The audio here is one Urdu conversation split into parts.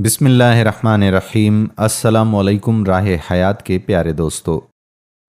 بسم اللہ الرحمن الرحیم۔ السلام علیکم راہ حیات کے پیارے دوستو،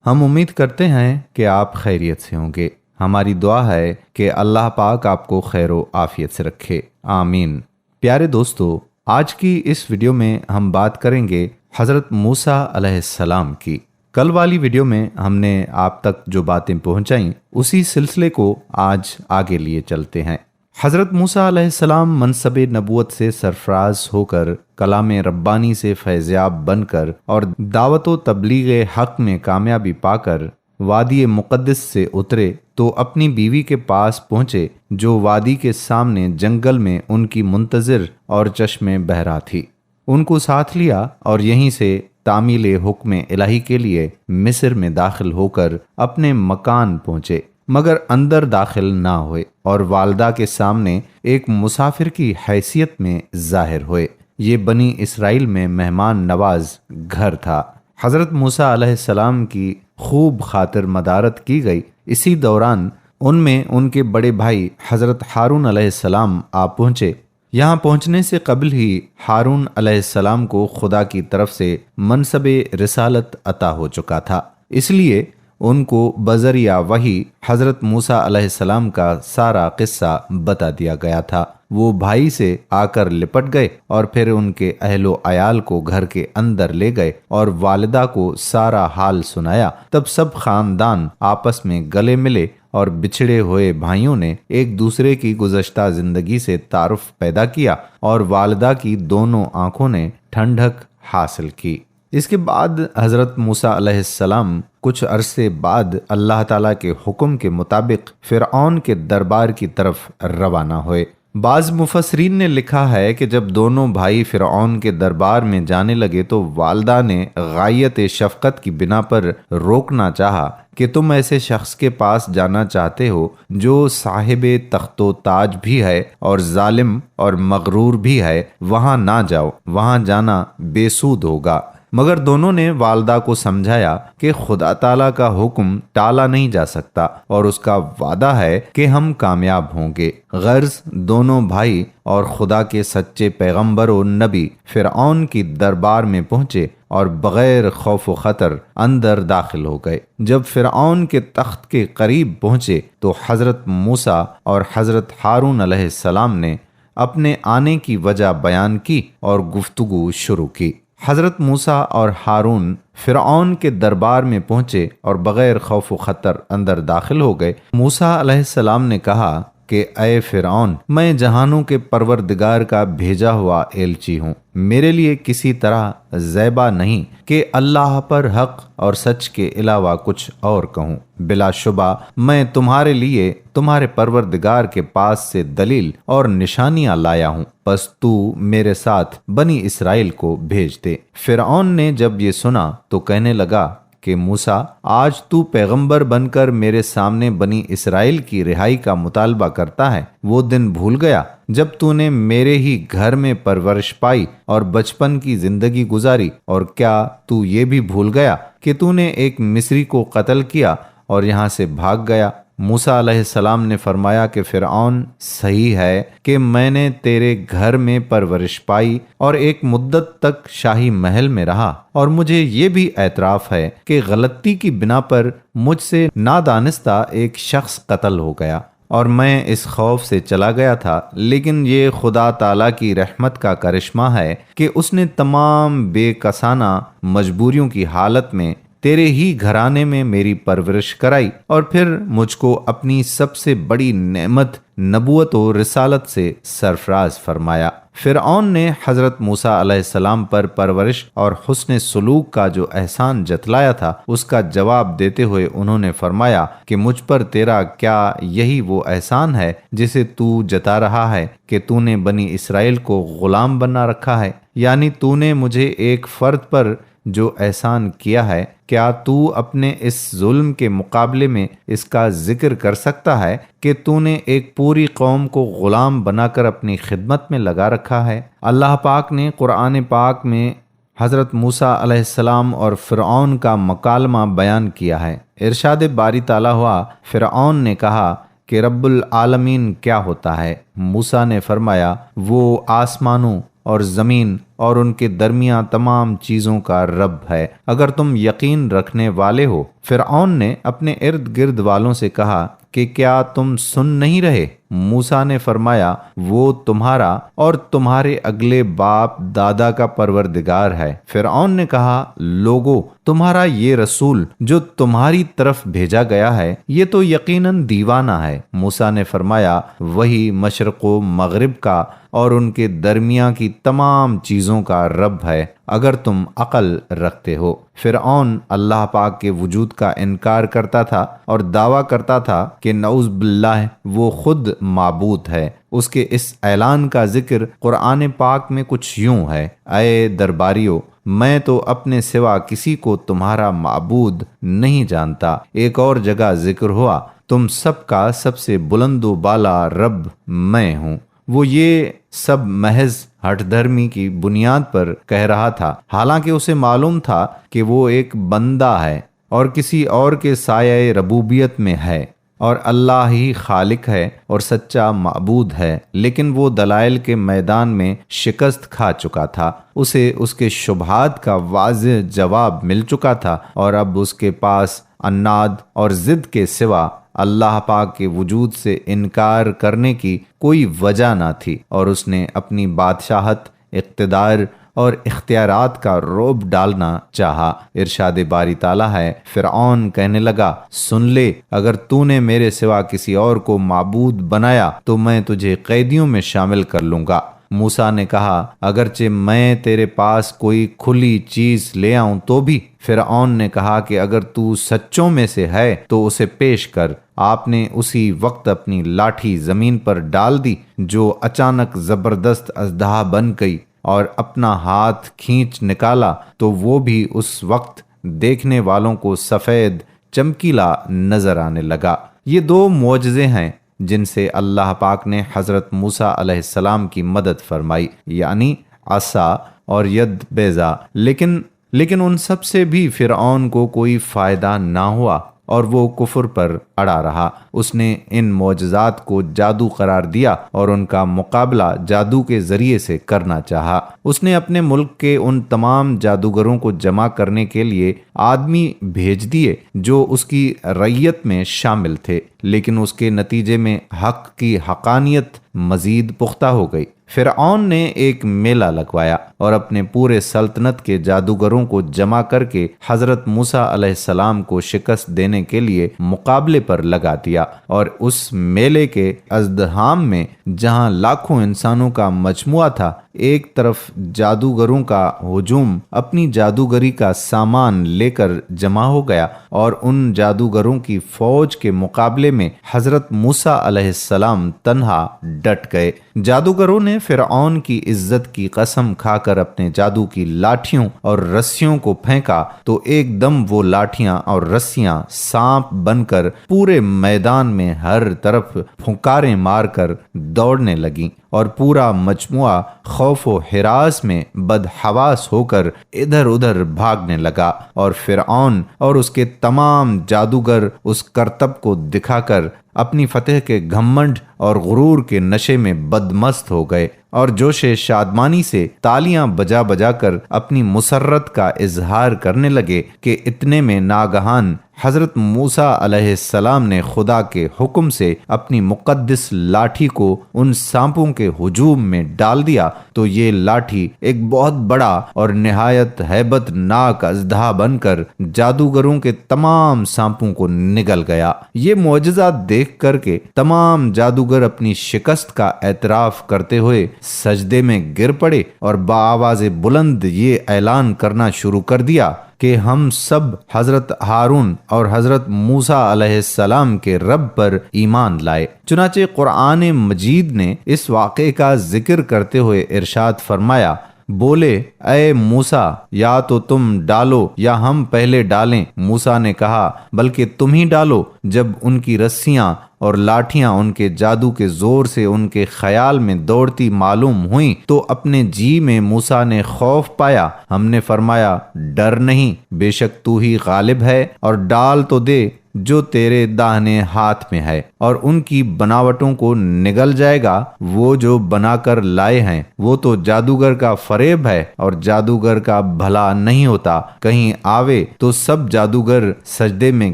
ہم امید کرتے ہیں کہ آپ خیریت سے ہوں گے۔ ہماری دعا ہے کہ اللہ پاک آپ کو خیر و عافیت سے رکھے، آمین۔ پیارے دوستو، آج کی اس ویڈیو میں ہم بات کریں گے حضرت موسیٰ علیہ السلام کی۔ کل والی ویڈیو میں ہم نے آپ تک جو باتیں پہنچائیں اسی سلسلے کو آج آگے لیے چلتے ہیں۔ حضرت موسیٰ علیہ السلام منصب نبوت سے سرفراز ہو کر، کلام ربانی سے فیضیاب بن کر اور دعوت و تبلیغ حق میں کامیابی پا کر وادی مقدس سے اترے تو اپنی بیوی کے پاس پہنچے، جو وادی کے سامنے جنگل میں ان کی منتظر اور چشم بہرا تھی۔ ان کو ساتھ لیا اور یہیں سے تعمیل حکم الہی کے لیے مصر میں داخل ہو کر اپنے مکان پہنچے، مگر اندر داخل نہ ہوئے اور والدہ کے سامنے ایک مسافر کی حیثیت میں ظاہر ہوئے۔ یہ بنی اسرائیل میں مہمان نواز گھر تھا۔ حضرت موسیٰ علیہ السلام کی خوب خاطر مدارت کی گئی۔ اسی دوران ان میں ان کے بڑے بھائی حضرت ہارون علیہ السلام آ پہنچے۔ یہاں پہنچنے سے قبل ہی ہارون علیہ السلام کو خدا کی طرف سے منصب رسالت عطا ہو چکا تھا، اس لیے ان کو بذریعہ وحی حضرت موسیٰ علیہ السلام کا سارا قصہ بتا دیا گیا تھا۔ وہ بھائی سے آ کر لپٹ گئے اور پھر ان کے اہل و عیال کو گھر کے اندر لے گئے اور والدہ کو سارا حال سنایا۔ تب سب خاندان آپس میں گلے ملے اور بچھڑے ہوئے بھائیوں نے ایک دوسرے کی گزشتہ زندگی سے تعارف پیدا کیا اور والدہ کی دونوں آنکھوں نے ٹھنڈک حاصل کی۔ اس کے بعد حضرت موسیٰ علیہ السلام کچھ عرصے بعد اللہ تعالیٰ کے حکم کے مطابق فرعون کے دربار کی طرف روانہ ہوئے۔ بعض مفسرین نے لکھا ہے کہ جب دونوں بھائی فرعون کے دربار میں جانے لگے تو والدہ نے غایت شفقت کی بنا پر روکنا چاہا کہ تم ایسے شخص کے پاس جانا چاہتے ہو جو صاحب تخت و تاج بھی ہے اور ظالم اور مغرور بھی ہے، وہاں نہ جاؤ، وہاں جانا بے سود ہوگا۔ مگر دونوں نے والدہ کو سمجھایا کہ خدا تعالیٰ کا حکم ٹالا نہیں جا سکتا اور اس کا وعدہ ہے کہ ہم کامیاب ہوں گے۔ غرض دونوں بھائی اور خدا کے سچے پیغمبر و نبی فرعون کی دربار میں پہنچے اور بغیر خوف و خطر اندر داخل ہو گئے۔ جب فرعون کے تخت کے قریب پہنچے تو حضرت موسیٰ اور حضرت ہارون علیہ السلام نے اپنے آنے کی وجہ بیان کی اور گفتگو شروع کی۔ حضرت موسیٰ اور ہارون فرعون کے دربار میں پہنچے اور بغیر خوف و خطر اندر داخل ہو گئے۔ موسیٰ علیہ السلام نے کہا کہ اے فرعون، میں جہانوں کے پروردگار کا بھیجا ہوا ایلچی ہوں۔ میرے لیے کسی طرح زیبا نہیں کہ اللہ پر حق اور سچ کے علاوہ کچھ اور کہوں۔ بلا شبہ میں تمہارے لیے تمہارے پروردگار کے پاس سے دلیل اور نشانیاں لایا ہوں، پس تو میرے ساتھ بنی اسرائیل کو بھیج دے۔ فرعون نے جب یہ سنا تو کہنے لگا کہ موسیٰ، آج تو پیغمبر بن کر میرے سامنے بنی اسرائیل کی رہائی کا مطالبہ کرتا ہے؟ وہ دن بھول گیا جب تو نے میرے ہی گھر میں پرورش پائی اور بچپن کی زندگی گزاری؟ اور کیا تو یہ بھی بھول گیا کہ تو نے ایک مصری کو قتل کیا اور یہاں سے بھاگ گیا؟ موسیٰ علیہ السلام نے فرمایا کہ فرعون، صحیح ہے کہ میں نے تیرے گھر میں پرورش پائی اور ایک مدت تک شاہی محل میں رہا، اور مجھے یہ بھی اعتراف ہے کہ غلطی کی بنا پر مجھ سے نادانستہ ایک شخص قتل ہو گیا اور میں اس خوف سے چلا گیا تھا، لیکن یہ خدا تعالیٰ کی رحمت کا کرشمہ ہے کہ اس نے تمام بے کسانہ مجبوریوں کی حالت میں تیرے ہی گھرانے میں میری پرورش کرائی اور پھر مجھ کو اپنی سب سے بڑی نعمت نبوت و رسالت سے سرفراز فرمایا۔ فرعون نے حضرت موسیٰ علیہ السلام پر پرورش اور حسن سلوک کا جو احسان جتلایا تھا، اس کا جواب دیتے ہوئے انہوں نے فرمایا کہ مجھ پر تیرا کیا یہی وہ احسان ہے جسے تو جتا رہا ہے کہ تو نے بنی اسرائیل کو غلام بنا رکھا ہے؟ یعنی تو نے مجھے ایک فرد پر جو احسان کیا ہے، کیا تو اپنے اس ظلم کے مقابلے میں اس کا ذکر کر سکتا ہے کہ تو نے ایک پوری قوم کو غلام بنا کر اپنی خدمت میں لگا رکھا ہے؟ اللہ پاک نے قرآن پاک میں حضرت موسیٰ علیہ السلام اور فرعون کا مکالمہ بیان کیا ہے۔ ارشاد باری تعالیٰ ہوا، فرعون نے کہا کہ رب العالمین کیا ہوتا ہے؟ موسیٰ نے فرمایا، وہ آسمانوں اور زمین اور ان کے درمیان تمام چیزوں کا رب ہے، اگر تم یقین رکھنے والے ہو۔ فرعون نے اپنے ارد گرد والوں سے کہا کہ کیا تم سن نہیں رہے؟ موسیٰ نے فرمایا وہ تمہارا اور تمہارے اگلے باپ دادا کا پروردگار ہے۔ فرعون نے کہا لوگو، تمہارا یہ رسول جو تمہاری طرف بھیجا گیا ہے یہ تو یقیناً دیوانہ ہے۔ موسیٰ نے فرمایا وہی مشرق و مغرب کا اور ان کے درمیان کی تمام چیزوں کا رب ہے، اگر تم عقل رکھتے ہو۔ فرعون اللہ پاک کے وجود کا انکار کرتا تھا اور دعویٰ کرتا تھا کہ نعوذ باللہ وہ خود معبود ہے۔ اس کے اس اعلان کا ذکر قرآن پاک میں کچھ یوں ہے، اے درباریو، میں تو اپنے سوا کسی کو تمہارا معبود نہیں جانتا۔ ایک اور جگہ ذکر ہوا، تم سب کا سب سے بلند و بالا رب میں ہوں۔ وہ یہ سب محض ہٹ دھرمی کی بنیاد پر کہہ رہا تھا، حالانکہ اسے معلوم تھا کہ وہ ایک بندہ ہے اور کسی اور کے سایہ ربوبیت میں ہے اور اللہ ہی خالق ہے اور سچا معبود ہے، لیکن وہ دلائل کے میدان میں شکست کھا چکا تھا۔ اسے اس کے شبہات کا واضح جواب مل چکا تھا اور اب اس کے پاس عناد اور ضد کے سوا اللہ پاک کے وجود سے انکار کرنے کی کوئی وجہ نہ تھی، اور اس نے اپنی بادشاہت، اقتدار اور اختیارات کا رعب ڈالنا چاہا۔ ارشاد باری تعالیٰ ہے، فرعون کہنے لگا سن لے، اگر تو نے میرے سوا کسی اور کو معبود بنایا تو میں تجھے قیدیوں میں شامل کر لوں گا۔ موسیٰ نے کہا اگرچہ میں تیرے پاس کوئی کھلی چیز لے آؤں تو بھی۔ فرعون نے کہا کہ اگر تو سچوں میں سے ہے تو اسے پیش کر۔ آپ نے اسی وقت اپنی لاٹھی زمین پر ڈال دی جو اچانک زبردست اژدہا بن گئی، اور اپنا ہاتھ کھینچ نکالا تو وہ بھی اس وقت دیکھنے والوں کو سفید چمکیلا نظر آنے لگا۔ یہ دو معجزے ہیں جن سے اللہ پاک نے حضرت موسیٰ علیہ السلام کی مدد فرمائی، یعنی عصا اور ید بیضا، لیکن ان سب سے بھی فرعون کو کوئی فائدہ نہ ہوا اور وہ کفر پر اڑا رہا۔ اس نے ان معجزات کو جادو قرار دیا اور ان کا مقابلہ جادو کے ذریعے سے کرنا چاہا۔ اس نے اپنے ملک کے ان تمام جادوگروں کو جمع کرنے کے لیے آدمی بھیج دیے جو اس کی رعیت میں شامل تھے، لیکن اس کے نتیجے میں حق کی حقانیت مزید پختہ ہو گئی۔ فرعون نے ایک میلہ لگوایا اور اپنے پورے سلطنت کے جادوگروں کو جمع کر کے حضرت موسیٰ علیہ السلام کو شکست دینے کے لیے مقابلے پر لگا دیا، اور اس میلے کے ازدحام میں جہاں لاکھوں انسانوں کا مجموعہ تھا، ایک طرف جادوگروں کا ہجوم اپنی جادوگری کا سامان لے کر جمع ہو گیا، اور ان جادوگروں کی فوج کے مقابلے میں حضرت موسیٰ علیہ السلام تنہا ڈٹ گئے۔ جادوگروں نے فرعون کی عزت کی قسم کھا کر اپنے جادو کی لاٹھیوں اور رسیوں کو پھینکا تو ایک دم وہ لاٹھیاں اور رسیاں سانپ بن کر پورے میدان میں ہر طرف پھنکاریں مار کر دوڑنے لگیں، اور پورا مجموعہ خوف و ہراس میں بدحواس ہو کر ادھر ادھر بھاگنے لگا، اور فرعون اور اس کے تمام جادوگر اس کرتب کو دکھا کر اپنی فتح کے گھمنڈ اور غرور کے نشے میں بدمست ہو گئے، اور جوش شادمانی سے تالیاں بجا بجا کر اپنی مسرت کا اظہار کرنے لگے کہ اتنے میں ناگہان حضرت موسیٰ علیہ السلام نے خدا کے حکم سے اپنی مقدس لاٹھی کو ان سانپوں کے ہجوم میں ڈال دیا، تو یہ لاٹھی ایک بہت بڑا اور نہایت ہیبت ناک اژدہا بن کر جادوگروں کے تمام سانپوں کو نگل گیا۔ یہ معجزہ دیکھ کر کے تمام جادوگر اپنی شکست کا اعتراف کرتے ہوئے سجدے میں گر پڑے اور بآواز بلند یہ اعلان کرنا شروع کر دیا کہ ہم سب حضرت ہارون اور حضرت موسیٰ علیہ السلام کے رب پر ایمان لائے۔ چنانچہ قرآن مجید نے اس واقعے کا ذکر کرتے ہوئے ارشاد فرمایا، بولے اے موسیٰ یا تو تم ڈالو یا ہم پہلے ڈالیں۔ موسیٰ نے کہا بلکہ تم ہی ڈالو۔ جب ان کی رسیاں اور لاٹھیاں ان کے جادو کے زور سے ان کے خیال میں دوڑتی معلوم ہوئیں تو اپنے جی میں موسیٰ نے خوف پایا۔ ہم نے فرمایا ڈر نہیں، بے شک تو ہی غالب ہے، اور ڈال تو دے۔ جو تیرے داہنے ہاتھ میں ہے، اور ان کی بناوٹوں کو نگل جائے گا۔ وہ جو بنا کر لائے ہیں وہ تو جادوگر کا فریب ہے، اور جادوگر کا بھلا نہیں ہوتا۔ کہیں آوے تو سب جادوگر سجدے میں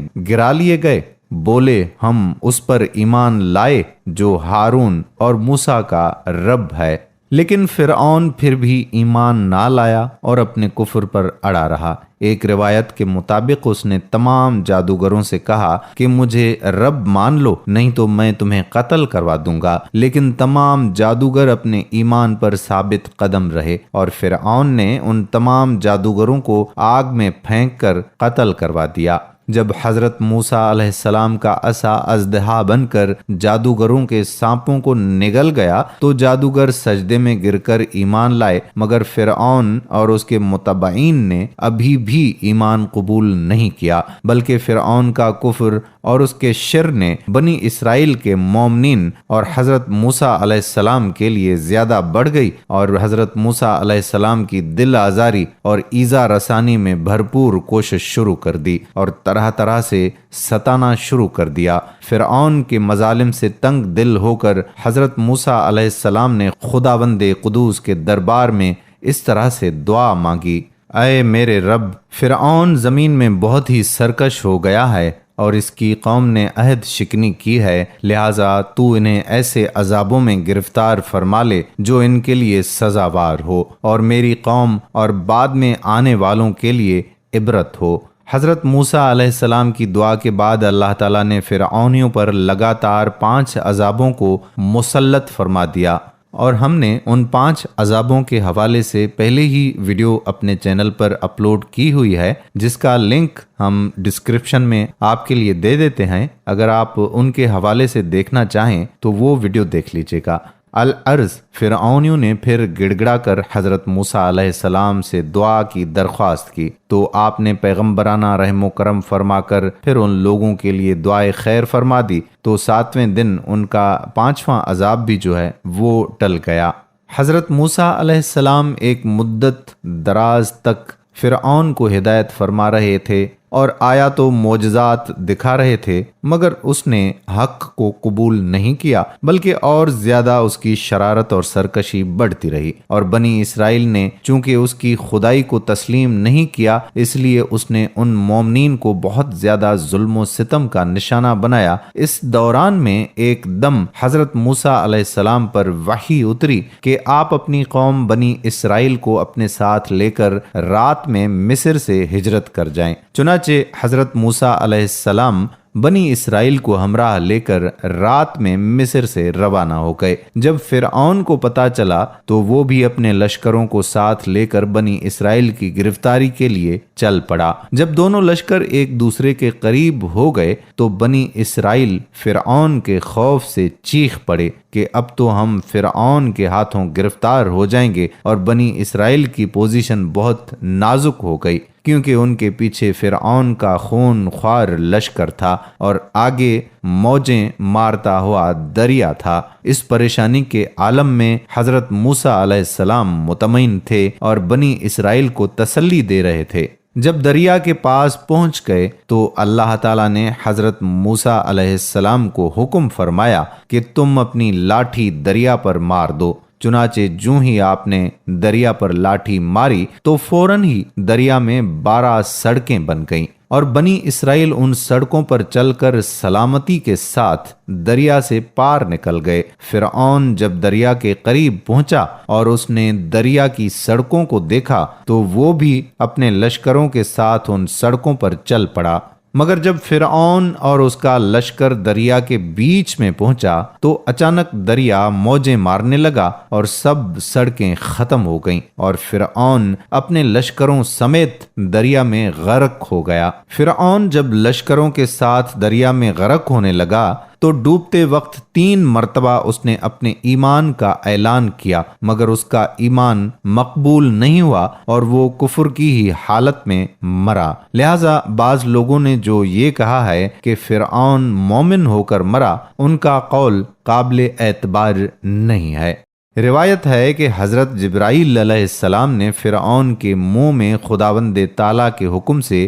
گرا لیے گئے، بولے ہم اس پر ایمان لائے جو ہارون اور موسیٰ کا رب ہے۔ لیکن فرعون پھر بھی ایمان نہ لایا اور اپنے کفر پر اڑا رہا۔ ایک روایت کے مطابق اس نے تمام جادوگروں سے کہا کہ مجھے رب مان لو، نہیں تو میں تمہیں قتل کروا دوں گا۔ لیکن تمام جادوگر اپنے ایمان پر ثابت قدم رہے، اور فرعون نے ان تمام جادوگروں کو آگ میں پھینک کر قتل کروا دیا۔ جب حضرت موسیٰ علیہ السلام کا عصا اژدہا بن کر جادوگروں کے سانپوں کو نگل گیا تو جادوگر سجدے میں گر کر ایمان لائے، مگر فرعون اور اس کے متبعین نے ابھی بھی ایمان قبول نہیں کیا، بلکہ فرعون کا کفر اور اس کے شر نے بنی اسرائیل کے مومنین اور حضرت موسیٰ علیہ السلام کے لیے زیادہ بڑھ گئی، اور حضرت موسیٰ علیہ السلام کی دل آزاری اور ایذا رسانی میں بھرپور کوشش شروع کر دی اور طرح طرح سے ستانا شروع کر دیا۔ فرعون کے مظالم سے تنگ دل ہو کر حضرت موسیٰ علیہ السلام نے خداوند قدوس کے دربار میں اس طرح سے دعا مانگی: اے میرے رب، فرعون زمین میں بہت ہی سرکش ہو گیا ہے اور اس کی قوم نے عہد شکنی کی ہے، لہٰذا تو انہیں ایسے عذابوں میں گرفتار فرما لے جو ان کے لیے سزاوار ہو، اور میری قوم اور بعد میں آنے والوں کے لیے عبرت ہو۔ حضرت موسیٰ علیہ السلام کی دعا کے بعد اللہ تعالیٰ نے فرعونیوں پر لگاتار 5 عذابوں کو مسلط فرما دیا، اور ہم نے ان 5 عذابوں کے حوالے سے پہلے ہی ویڈیو اپنے چینل پر اپلوڈ کی ہوئی ہے، جس کا لنک ہم ڈسکرپشن میں آپ کے لیے دے دیتے ہیں۔ اگر آپ ان کے حوالے سے دیکھنا چاہیں تو وہ ویڈیو دیکھ لیجیے گا۔ العرض، فرعونیوں نے پھر گڑ گڑا کر حضرت موسیٰ علیہ السلام سے دعا کی درخواست کی، تو آپ نے پیغمبرانہ رحم و کرم فرما کر پھر ان لوگوں کے لیے دعائے خیر فرما دی، تو 7ویں دن ان کا 5واں عذاب بھی جو ہے وہ ٹل گیا۔ حضرت موسیٰ علیہ السلام ایک مدت دراز تک فرعون کو ہدایت فرما رہے تھے اور آیات و معجزات دکھا رہے تھے، مگر اس نے حق کو قبول نہیں کیا، بلکہ اور زیادہ اس کی شرارت اور سرکشی بڑھتی رہی، اور بنی اسرائیل نے چونکہ اس کی خدائی کو تسلیم نہیں کیا، اس لیے اس نے ان مومنین کو بہت زیادہ ظلم و ستم کا نشانہ بنایا۔ اس دوران میں ایک دم حضرت موسیٰ علیہ السلام پر وحی اتری کہ آپ اپنی قوم بنی اسرائیل کو اپنے ساتھ لے کر رات میں مصر سے ہجرت کر جائیں۔ چنانچہ حضرت موسیٰ علیہ السلام بنی اسرائیل کو ہمراہ لے کر رات میں مصر سے روانہ ہو گئے۔ جب فرعون کو پتہ چلا تو وہ بھی اپنے لشکروں کو ساتھ لے کر بنی اسرائیل کی گرفتاری کے لیے چل پڑا۔ جب دونوں لشکر ایک دوسرے کے قریب ہو گئے تو بنی اسرائیل فرعون کے خوف سے چیخ پڑے کہ اب تو ہم فرعون کے ہاتھوں گرفتار ہو جائیں گے، اور بنی اسرائیل کی پوزیشن بہت نازک ہو گئی، کیونکہ ان کے پیچھے فرعون کا خون خوار لشکر تھا اور آگے موجیں مارتا ہوا دریا تھا۔ اس پریشانی کے عالم میں حضرت موسیٰ علیہ السلام مطمئن تھے اور بنی اسرائیل کو تسلی دے رہے تھے۔ جب دریا کے پاس پہنچ گئے تو اللہ تعالیٰ نے حضرت موسیٰ علیہ السلام کو حکم فرمایا کہ تم اپنی لاٹھی دریا پر مار دو۔ چنانچہ جوں ہی آپ نے دریا پر لاٹھی ماری تو فوراً ہی دریا میں 12 سڑکیں بن گئیں، اور بنی اسرائیل ان سڑکوں پر چل کر سلامتی کے ساتھ دریا سے پار نکل گئے۔ فرعون جب دریا کے قریب پہنچا اور اس نے دریا کی سڑکوں کو دیکھا تو وہ بھی اپنے لشکروں کے ساتھ ان سڑکوں پر چل پڑا، مگر جب فرعون اور اس کا لشکر دریا کے بیچ میں پہنچا تو اچانک دریا موجیں مارنے لگا اور سب سڑکیں ختم ہو گئیں، اور فرعون اپنے لشکروں سمیت دریا میں غرق ہو گیا۔ فرعون جب لشکروں کے ساتھ دریا میں غرق ہونے لگا تو ڈوبتے وقت 3 مرتبہ اس نے اپنے ایمان کا اعلان کیا، مگر اس کا ایمان مقبول نہیں ہوا اور وہ کفر کی ہی حالت میں مرا۔ لہٰذا بعض لوگوں نے جو یہ کہا ہے کہ فرعون مومن ہو کر مرا، ان کا قول قابل اعتبار نہیں ہے۔ روایت ہے کہ حضرت جبرائیل علیہ السلام نے فرعون کے منہ میں خداوند تعالیٰ کے حکم سے